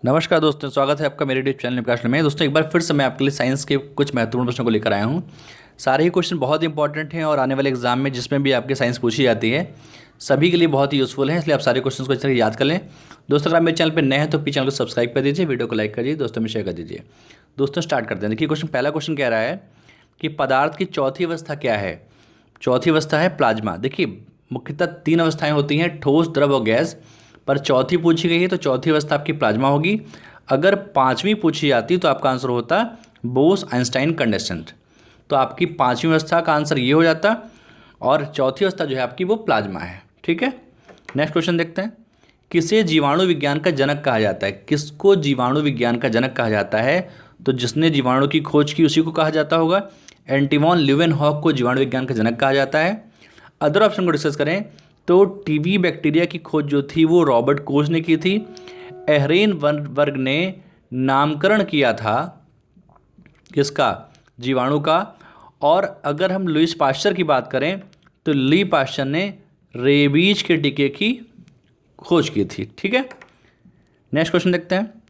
नमस्कार दोस्तों, स्वागत है आपका मेरे यूट्यूब चैनल प्रकाश में। दोस्तों, एक बार फिर से मैं आपके लिए साइंस के कुछ महत्वपूर्ण प्रश्नों को लेकर आया हूं। सारे ही क्वेश्चन बहुत इंपॉर्टेंट हैं और आने वाले एग्जाम में जिसमें भी आपकी साइंस पूछी जाती है सभी के लिए बहुत ही यूजफुल है, इसलिए आप सारे क्वेश्चन को इस तरह याद कर लें। दोस्तों, अगर आप मेरे चैनल पर नए हैं तो प्लीज चैनल को सब्सक्राइब कर दीजिए, वीडियो को लाइक कर दीजिए, दोस्तों में शेयर कर दीजिए। दोस्तों, स्टार्ट करते हैं। देखिए, पहला क्वेश्चन कह रहा है कि पदार्थ की चौथी अवस्था क्या है। चौथी अवस्था है प्लाज्मा। देखिए, मुख्यतः तीन अवस्थाएं होती हैं, ठोस, द्रव और गैस, पर चौथी पूछी गई है तो चौथी अवस्था आपकी प्लाज्मा होगी। अगर पांचवी पूछी जाती तो आपका आंसर होता बोस आइंस्टाइन कंडेंसेट। तो आपकी पांचवी अवस्था का आंसर ये हो जाता और चौथी अवस्था जो है आपकी वो प्लाज्मा है। ठीक है, नेक्स्ट क्वेश्चन देखते हैं। किसे जीवाणु विज्ञान का जनक कहा जाता है। किसको जीवाणु विज्ञान का जनक कहा जाता है? तो जिसने जीवाणु की खोज की उसी को कहा जाता होगा। एंटीवॉन ल्यूवेनहॉक को जीवाणु विज्ञान का जनक कहा जाता है। अदर ऑप्शन को डिस्कस करें तो टीबी बैक्टीरिया की खोज जो थी वो रॉबर्ट कोच ने की थी। एहरेन वर्ग ने नामकरण किया था किसका? जीवाणु का। और अगर हम लुईस पाश्चर की बात करें तो ली पाश्चर ने रेबीज के टीके की खोज की थी। ठीक है, नेक्स्ट क्वेश्चन देखते हैं।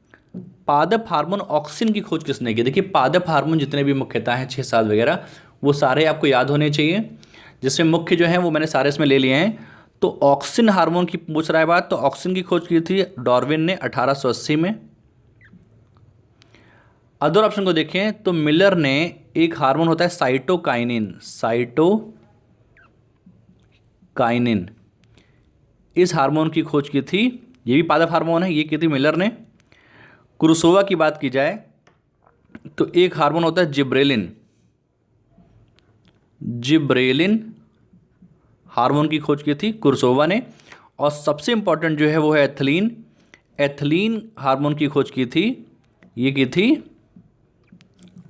पादप हार्मोन ऑक्सिन की खोज किसने की? देखिए, पादप हार्मोन जितने भी मुख्यतः हैं 6-7 वगैरह वो सारे आपको याद होने चाहिए, जिसमें मुख्य जो है वो मैंने सारे इसमें ले लिए हैं। तो ऑक्सिन हार्मोन की पूछ रहा है बात, तो ऑक्सिन की खोज की थी डार्विन ने 1880 में। अदर ऑप्शन को देखें तो मिलर ने एक हार्मोन होता है साइटोकाइनिन, इस हार्मोन की खोज की थी, ये भी पादप हार्मोन है, ये की थी मिलर ने। क्रुसोवा की बात की जाए तो एक हार्मोन होता है जिब्रेलिन हार्मोन की खोज की थी कुर्सोवा ने। और सबसे इंपॉर्टेंट जो है वो है एथिलीन हार्मोन की खोज की थी, ये की थी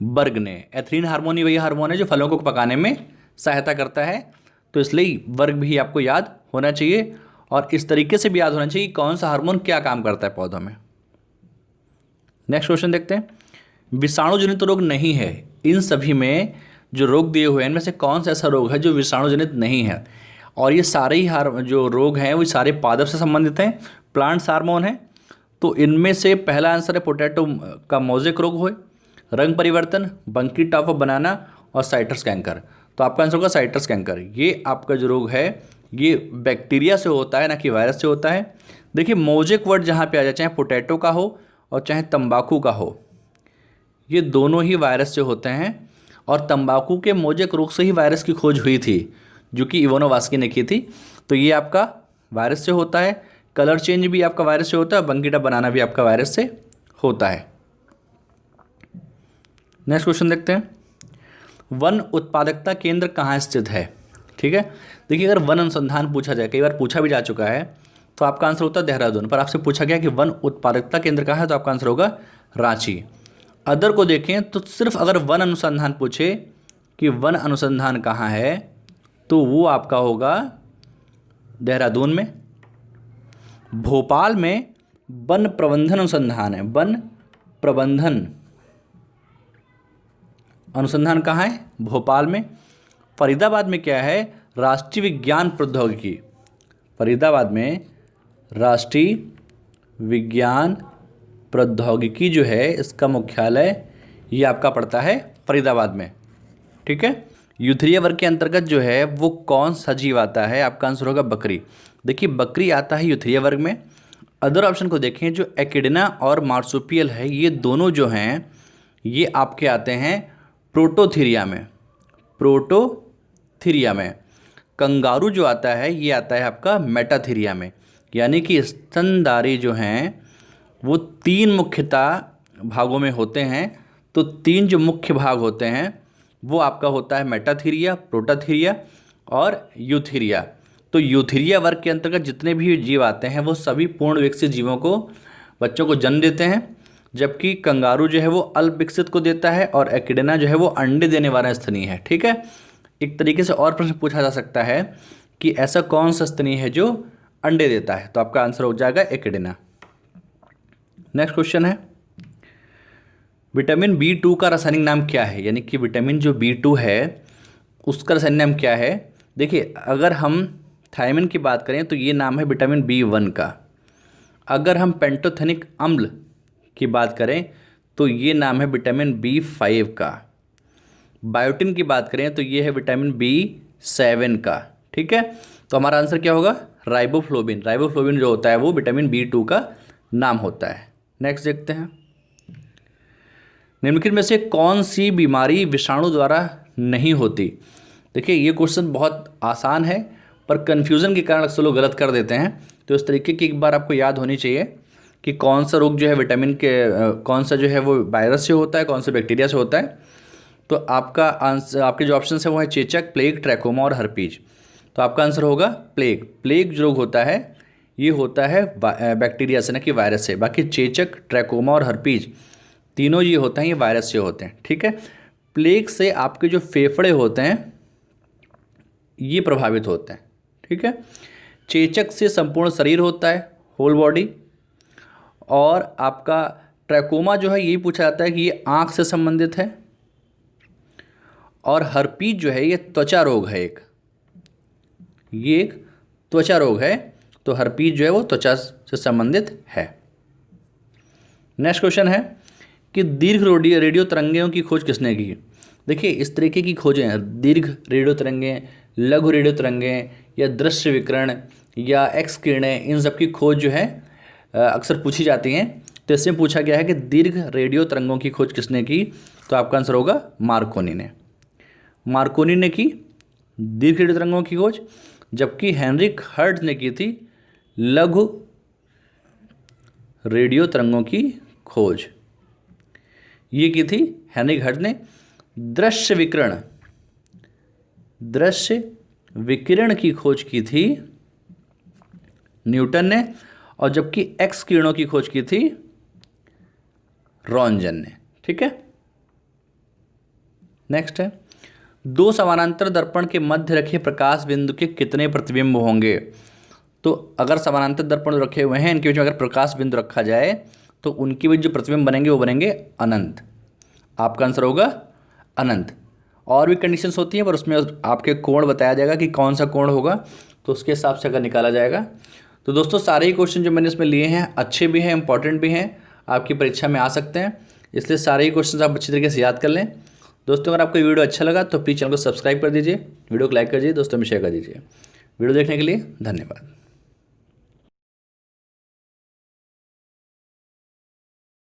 बर्ग ने। एथिलीन हार्मोन ही वही हार्मोन है जो फलों को पकाने में सहायता करता है, तो इसलिए वर्ग भी आपको याद होना चाहिए और इस तरीके से भी याद होना चाहिए कौन सा हार्मोन क्या काम करता है पौधों में। नेक्स्ट क्वेश्चन देखते हैं। विषाणु जनित रोग नहीं है, इन सभी में जो रोग दिए हुए हैं इनमें से कौन सा ऐसा रोग है जो विषाणु जनित नहीं है? और ये सारे ही जो रोग हैं वो सारे पादप से संबंधित हैं, प्लांट्स हार्मोन है। तो इनमें से पहला आंसर है पोटैटो का मोजेक रोग हो, रंग परिवर्तन, बंकी टॉप ऑफ बनाना और साइट्रस कैंकर। तो आपका आंसर होगा साइट्रस कैंकर। ये आपका जो रोग है ये बैक्टीरिया से होता है, ना कि वायरस से होता है। देखिए, मोजेक वर्ड जहाँ पे आ जाए, चाहे पोटैटो का हो और चाहे तंबाकू का हो, ये दोनों ही वायरस से होते हैं। और तंबाकू के मोजेक रोग से ही वायरस की खोज हुई थी जो कि इवानोवास्की ने की थी। तो ये आपका वायरस से होता है। कलर चेंज भी आपका वायरस से होता है, बंकीटा बनाना भी आपका वायरस से होता है। नेक्स्ट क्वेश्चन देखते हैं। वन उत्पादकता केंद्र कहाँ स्थित है? ठीक है, देखिए, अगर वन अनुसंधान पूछा जाए, कई बार पूछा भी जा चुका है, तो आपका आंसर होता है देहरादून। पर आपसे पूछा गया कि वन उत्पादकता केंद्र कहाँ है, तो आपका आंसर होगा रांची। अदर को देखें तो सिर्फ अगर वन अनुसंधान पूछे कि वन अनुसंधान कहाँ है तो वो आपका होगा देहरादून में। भोपाल में वन प्रबंधन अनुसंधान है, वन प्रबंधन अनुसंधान कहाँ है? भोपाल में। फरीदाबाद में क्या है? राष्ट्रीय विज्ञान प्रौद्योगिकी। फरीदाबाद में राष्ट्रीय विज्ञान प्रौद्योगिकी जो है इसका मुख्यालय ये आपका पड़ता है फरीदाबाद में। ठीक है, यूथेरिया वर्ग के अंतर्गत जो है वो कौन सा जीव आता है? आपका आंसर होगा बकरी। देखिए, बकरी आता है यूथेरिया वर्ग में। अदर ऑप्शन को देखें, जो एकिडना और मार्सुपियल है ये दोनों जो हैं ये आपके आते हैं प्रोटोथीरिया में। कंगारू जो आता है ये आता है आपका मेटाथीरिया में। यानी कि स्तनधारी जो हैं वो तीन मुख्यतः भागों में होते हैं। तो तीन जो मुख्य भाग होते हैं वो आपका होता है मेटाथीरिया, प्रोटाथीरिया और यूथीरिया। तो यूथीरिया वर्ग के अंतर्गत जितने भी जीव आते हैं वो सभी पूर्ण विकसित जीवों को, बच्चों को जन्म देते हैं, जबकि कंगारू जो है वो अल्प विकसित को देता है और एकिडना जो है वो अंडे देने वाला स्तनी है। ठीक है, एक तरीके से और प्रश्न पूछा जा सकता है कि ऐसा कौन सा स्तनी है जो अंडे देता है, तो आपका आंसर हो जाएगा एकिडना। नेक्स्ट क्वेश्चन है, विटामिन B2 का रासायनिक नाम क्या है? यानी कि विटामिन जो B2 है उसका रासायनिक नाम क्या है? देखिए, अगर हम थायमिन की बात करें तो ये नाम है विटामिन B1 का। अगर हम पेंटोथेनिक अम्ल की बात करें तो ये नाम है विटामिन B5 का। बायोटिन की बात करें तो ये है विटामिन B7 का। ठीक है, तो हमारा आंसर क्या होगा? राइबोफ्लोविन। राइबोफ्लोविन जो होता है वो विटामिन B2 का नाम होता है। नेक्स्ट देखते हैं, निम्नलिखित में से कौन सी बीमारी विषाणु द्वारा नहीं होती? देखिए ये क्वेश्चन बहुत आसान है पर कन्फ्यूज़न के कारण अक्सर लोग गलत कर देते हैं। तो इस तरीके की एक बार आपको याद होनी चाहिए कि कौन सा रोग जो है विटामिन के कौन सा जो है वो वायरस से होता है, कौन सा बैक्टीरिया से होता है। तो आपका आंसर, आपके जो ऑप्शन है वो है चेचक, प्लेग, ट्रैकोमा और हर्पीज। तो आपका आंसर होगा प्लेग। प्लेग जो रोग होता है ये होता है बैक्टीरिया से, न कि वायरस से। बाकी चेचक, ट्रैकोमा और हर्पीज तीनों ये होते हैं, ये वायरस से होते हैं। ठीक है, प्लेग से आपके जो फेफड़े होते हैं ये प्रभावित होते हैं। ठीक है, चेचक से संपूर्ण शरीर होता है, होल बॉडी। और आपका ट्रैकोमा जो है यही पूछा जाता है कि ये आँख से संबंधित है। और हर्पीज जो है ये त्वचा रोग है, ये एक त्वचा रोग है। तो हर्पीज जो है वो त्वचा से संबंधित है। नेक्स्ट क्वेश्चन है कि दीर्घ रेडियो तरंगें की खोज किसने की? देखिए इस तरीके की खोजें, दीर्घ रेडियो तरंगें, लघु रेडियो तरंगें या दृश्य विकिरण या एक्स किरणें, इन सब की खोज जो है अक्सर पूछी जाती हैं। तो इसमें पूछा गया है कि दीर्घ रेडियो तरंगों की खोज किसने की? तो आपका आंसर होगा मार्कोनी ने। मार्कोनी ने की दीर्घ रेडियो तरंगों की खोज, जबकि हेनरिक हर्ट्ज ने की थी लघु रेडियो तरंगों की खोज। ये की थी हेनरिक हर्ट्ज ने। दृश्य विकिरण की खोज की थी न्यूटन ने, और जबकि एक्स किरणों की खोज की थी रॉन्जन ने। ठीक है, नेक्स्ट है, दो समानांतर दर्पण के मध्य रखे प्रकाश बिंदु के कितने प्रतिबिंब होंगे? तो अगर समानांतर दर्पण रखे हुए हैं, इनके बीच में अगर प्रकाश बिंदु रखा जाए तो उनके बीच जो प्रतिबिंब बनेंगे वो बनेंगे अनंत। आपका आंसर होगा अनंत। और भी कंडीशंस होती हैं पर उसमें आपके कोण बताया जाएगा कि कौन सा कोण होगा, तो उसके हिसाब से अगर निकाला जाएगा। तो दोस्तों सारे ही क्वेश्चन जो मैंने इसमें लिए हैं अच्छे भी हैं, इंपॉर्टेंट भी हैं, आपकी परीक्षा में आ सकते हैं। इसलिए सारे ही क्वेश्चन आप अच्छी तरीके से याद कर लें। दोस्तों अगर आपको वीडियो अच्छा लगा तो प्लीज़ चैनल को सब्सक्राइब कर दीजिए, वीडियो को लाइक कर दीजिए, दोस्तों में शेयर कर दीजिए। वीडियो देखने के लिए धन्यवाद।